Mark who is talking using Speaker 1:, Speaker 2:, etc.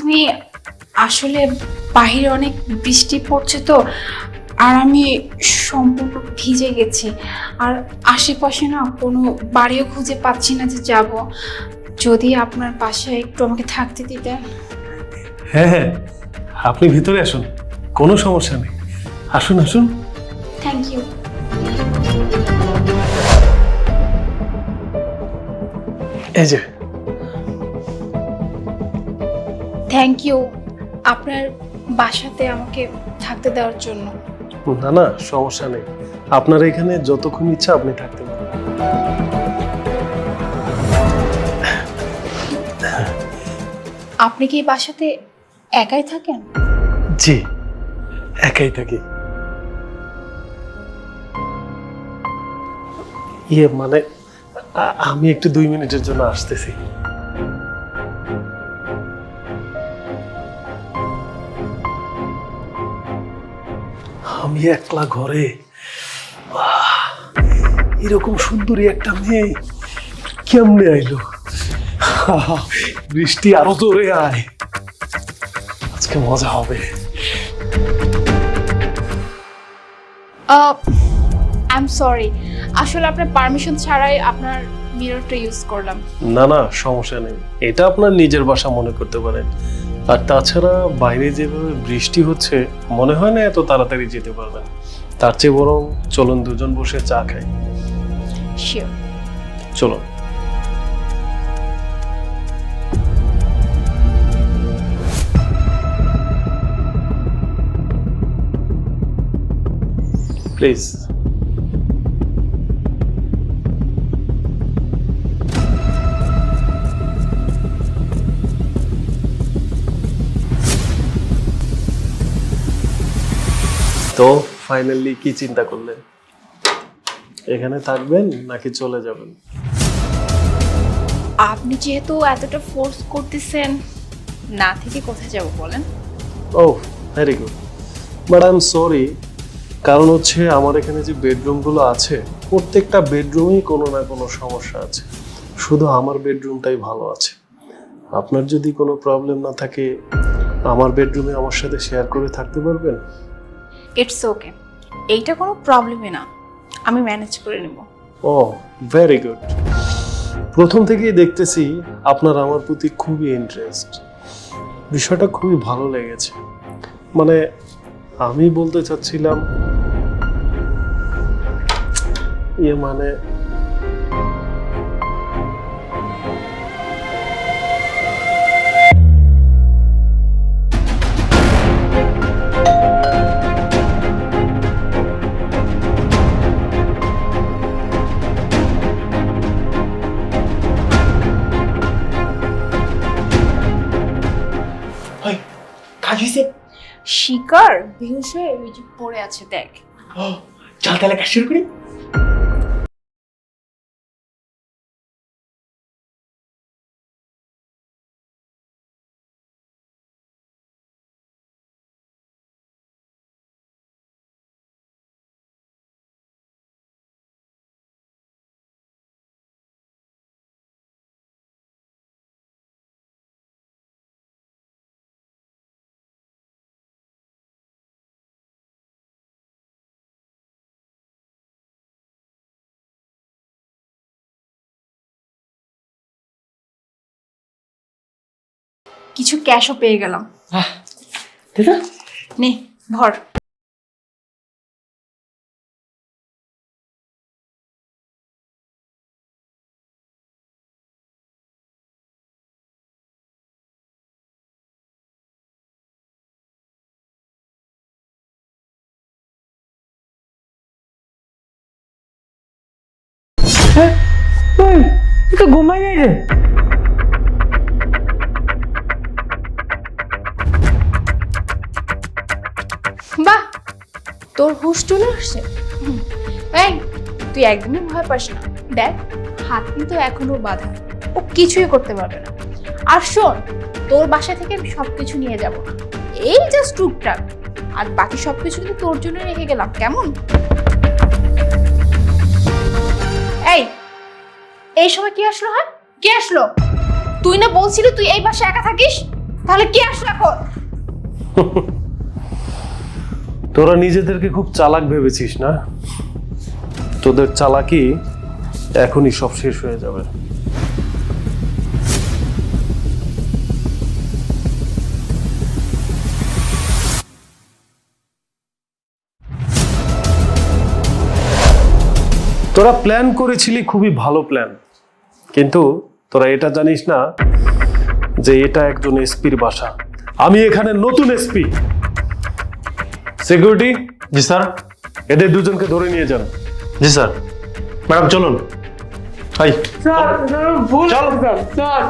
Speaker 1: Me, আসলে বাইরে অনেক বৃষ্টি পড়ছে তো, আর আমি সম্পূর্ণ ভিজে গেছি। আর আশেপাশে না কোনো বাড়িও খুঁজে পাচ্ছি না যে যাব। যদি আপনার বাসায় একটু আমাকে থাকতে দিতেন।
Speaker 2: হ্যাঁ হ্যাঁ, আপনি ভিতরে আসুন, কোনো সমস্যা নেই। আসুন আসুন।
Speaker 1: Thank you.
Speaker 2: এই যে।
Speaker 1: থ্যাংক ইউ আপনার বাসাতে আমাকে থাকতে দেওয়ার জন্য।
Speaker 2: না না, সমস্যা নেই। আপনার এখানে যতক্ষণ ইচ্ছা আপনি থাকতে পারেন।
Speaker 1: আপনি কি এই বাসাতে একাই থাকেন?
Speaker 2: জি, একাই থাকি। মানে আমি একটু 2 মিনিটের জন্য আসতেছি। আমি একলা ঘরে, এরকম সুন্দরী একটা মেয়ে কেমনে আইলো? বৃষ্টি আরো জোরে আয়, আজকে মজা হবে।
Speaker 1: আই এম সরি, আসলে আপনার পারমিশন ছাড়াই আপনার মিররটা ইউজ করলাম।
Speaker 2: না না, সমস্যা নেই, এটা আপনার নিজের বাসা মনে করতে পারেন। আর তাছাড়া বাইরে যেভাবে বৃষ্টি হচ্ছে, মনে হয় না এত তাড়াতাড়ি যেতে পারবেন। তার চেয়ে বরং চলুন দুজন বসে চা খাই।
Speaker 1: শিওর।
Speaker 2: চলুন। প্লিজ। তো ফাইনালি কি চিন্তা করলেন? এখানে থাকবেন নাকি চলে যাবেন?
Speaker 1: আপনি যেহেতু এতটা ফোর্স করতেছেন, না থেকে কোথায় যাব বলেন?
Speaker 2: Oh, very good, but I am sorry. কারণ হচ্ছে আমার এখানে যে বেডরুমগুলো আছে, প্রত্যেকটা বেডরুমেই কোনো না কোনো সমস্যা আছে। শুধু আমার বেডরুমটাই ভালো আছে। আপনার যদি কোনো প্রবলেম না থাকে, আমার বেডরুমে আমার সাথে শেয়ার করে থাকতে পারবেন?
Speaker 1: ইটস ওকে, এইটা কোনো প্রবলেমই না, আমি ম্যানেজ করে নেব।
Speaker 2: ও, ভেরি গুড। প্রথম থেকেই দেখতেছি আপনার আমার প্রতি খুবই ইন্টারেস্ট। বিষয়টা খুবই ভালো লেগেছে। মানে আমি বলতে চাচ্ছিলাম, মানে
Speaker 1: শিকার বেহুশ হয়ে ওই যে পড়ে আছে, দেখ।
Speaker 3: চল তাহলে কাজ শুরু করি।
Speaker 1: কিছু ক্যাশও পেয়ে গেলাম।
Speaker 3: দাদা
Speaker 1: নে ভর।
Speaker 3: তো ঘুমাই নাই রে।
Speaker 1: বাহ, তোর হুশ চলে আসছে। এই, তুই একদমই ভয় পাস না। দেখ, হাত কিন্তু এখনো বাঁধা, ও কিছুই করতে পারবে না। আর শোন, তোর বাসা থেকে আমি সবকিছু নিয়ে যাব না, এই জাস্ট টুকটাক, আর বাকি সবকিছু কিন্তু তোর জন্য রেখে গেলাম, কেমন? এই, এই সময় কি আসলো? হ্যাঁ, কে আসলো? তুই না বলছিলি তুই এই বাসায় একা থাকিস? তাহলে কি আসলো এখন?
Speaker 2: তোরা নিজেদেরকে খুব চালাক ভেবেছিস না? তোদের চালাকি এখনই সব শেষ হয়ে যাবে। তোরা প্ল্যান করেছিলি, খুবই ভালো প্ল্যান, কিন্তু তোরা এটা জানিস না যে এটা একজন এসপির বাসা। আমি এখানে নতুন এসপি। সিকিউরিটি,
Speaker 4: জি স্যার।
Speaker 2: এদের দুজনকে ধরে নিয়ে যান।
Speaker 4: জি স্যার। ম্যাডাম চলুন। হাই
Speaker 3: স্যার ভুল
Speaker 4: চল।
Speaker 3: স্যার